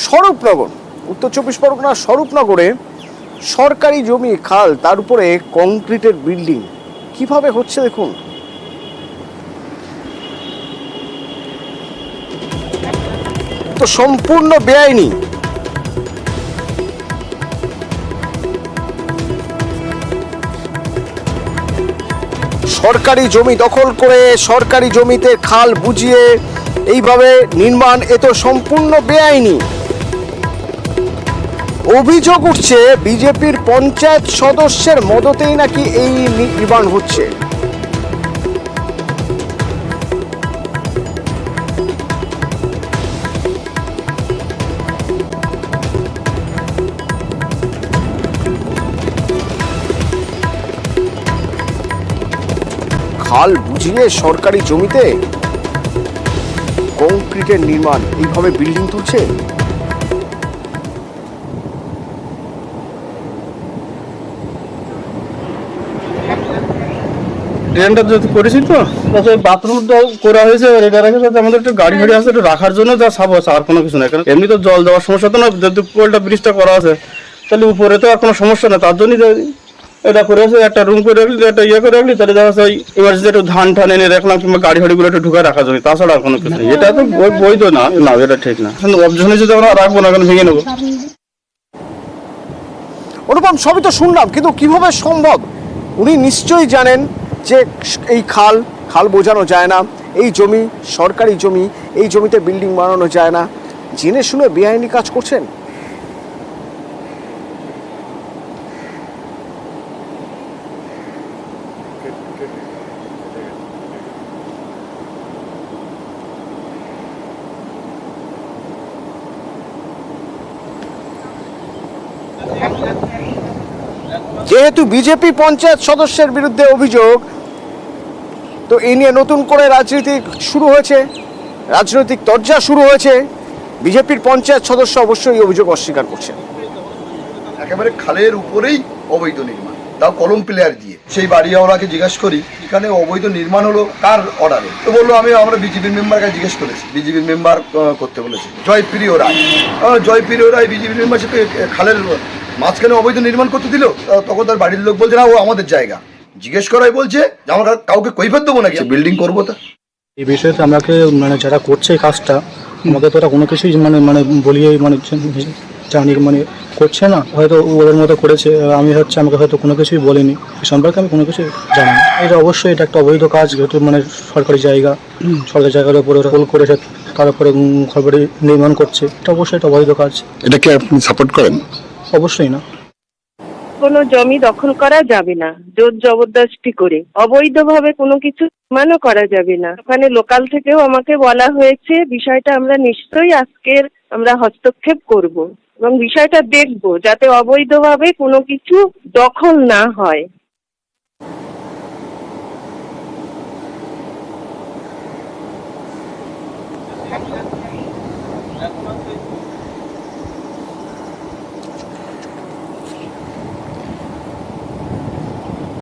স্বরূপনগর, উত্তর চব্বিশ পরগনার স্বরূপনগরে সরকারি জমি, খাল, তার উপরে কংক্রিটের বিল্ডিং কিভাবে হচ্ছে দেখুন। তো সম্পূর্ণ বেআইনি। সরকারি জমি দখল করে সরকারি জমিতে খাল বুঝিয়ে এইভাবে নির্মাণ, এ তো সম্পূর্ণ বেআইনি। অভিযোগ উঠছে বিজেপির পঞ্চায়েত সদস্যের মদতেই নাকি এই নির্মাণ হচ্ছে। খাল বুঝিয়ে সরকারি জমিতে কংক্রিটের নির্মাণ, এইভাবে বিল্ডিং তুলছে। ড্রেনটা যেহেতু করেছি তো বাথরুমটাও করা হয়েছে, এটা রেখে যাতে আমাদের একটু গাড়ি ফাড়ি আছে একটু রাখার জন্য যা সাপ আছে, আর কোনো কিছু না। কারণ এমনি তো জল দেওয়ার সমস্যা তো না, যেহেতু পোলটা ব্রিজটা করা আছে তাহলে উপরে তো আর কোনো সমস্যা না। তার জন্যই এটা করে আছে, একটা রুম করে রাখলি, একটা ইয়ে করে রাখলি, তাহলে দেখা যায় এমার্জেন্সি একটু ধান ঠান এনে রাখলাম, কিংবা গাড়ি ফাড়িগুলো একটু ঢুকে রাখা যাবে, তাছাড়া আর কোনো কিছু নেই। এটা তো বৈধ না, না এটা ঠিক না। অবজেকশন হিসেবে আমরা রাখবো না, কারণ ভেঙে নেবো। অনুপম, সবই তো শুনলাম, কিন্তু কিভাবে সম্ভব? উনি নিশ্চয়ই জানেন যে এই খাল বোঝানো যায় না, এই জমি সরকারি জমি, এই জমিতে বিল্ডিং বানানো যায় না, জেনে শুনে বেআইনি কাজ করছেন। যেহেতু বিজেপি পঞ্চায়েত সদস্যের বিরুদ্ধে অভিযোগ, তো এই নিয়ে নতুন করে রাজনৈতিক তরজা শুরু হয়েছে। বিজেপির পঞ্চায়েত সদস্য অবশ্যই অভিযোগ অস্বীকার করছেন। একেবারে খালের উপরেই অবৈধ নির্মাণ, তাও কলম প্লেয়ার দিয়ে। সেই বাড়িওয়ালাকে জিজ্ঞাসা করি এখানে অবৈধ নির্মাণ হলো কার অর্ডারে, তো বললো আমরা বিজেপির মেম্বারকে জিজ্ঞেস করেছি, বিজেপির মেম্বার করতে বলেছে। জয়প্রিয় রায় বিজেপির মেম্বার সাথে খালের মাঝখানে অবৈধ নির্মাণ করতে দিল। তখন তার বাড়ির লোক বলছে না, ও আমাদের জায়গা। জিজ্ঞেস করাই বলছে যে আমরা কাউকে কৈফিয়ত দেবো নাকি, বিল্ডিং করবো। তা এই বিষয়ে আমাকে যারা করছে এই কাজটা, আমাকে তো ওরা কোনো কিছুই বলিয়ে জানি করছে না। হয়তো ওদের মতো করেছে, আমাকে হয়তো কোনো কিছুই বলেনি, এ সম্পর্কে আমি কোনো কিছুই জানি না। এটা অবশ্যই এটা একটা অবৈধ কাজ, যেহেতু সরকারি জায়গার উপরে হোল করেছে, তার উপরে ঘর বাড়ি নির্মাণ করছে, এটা অবশ্যই একটা অবৈধ কাজ। এটাকে আপনি সাপোর্ট করেন? অবশ্যই না। কোনো জমি দখল করা যাবে না জোর জবরদস্তি করে, অবৈধভাবে কোনো কিছু নির্মাণও করা যাবে না। ওখানে লোকাল থেকেও আমাকে বলা হয়েছে বিষয়টা আমরা নিশ্চয়ই আমরা হস্তক্ষেপ করব এবং বিষয়টা দেখব যাতে অবৈধভাবে কোনো কিছু দখল না হয়।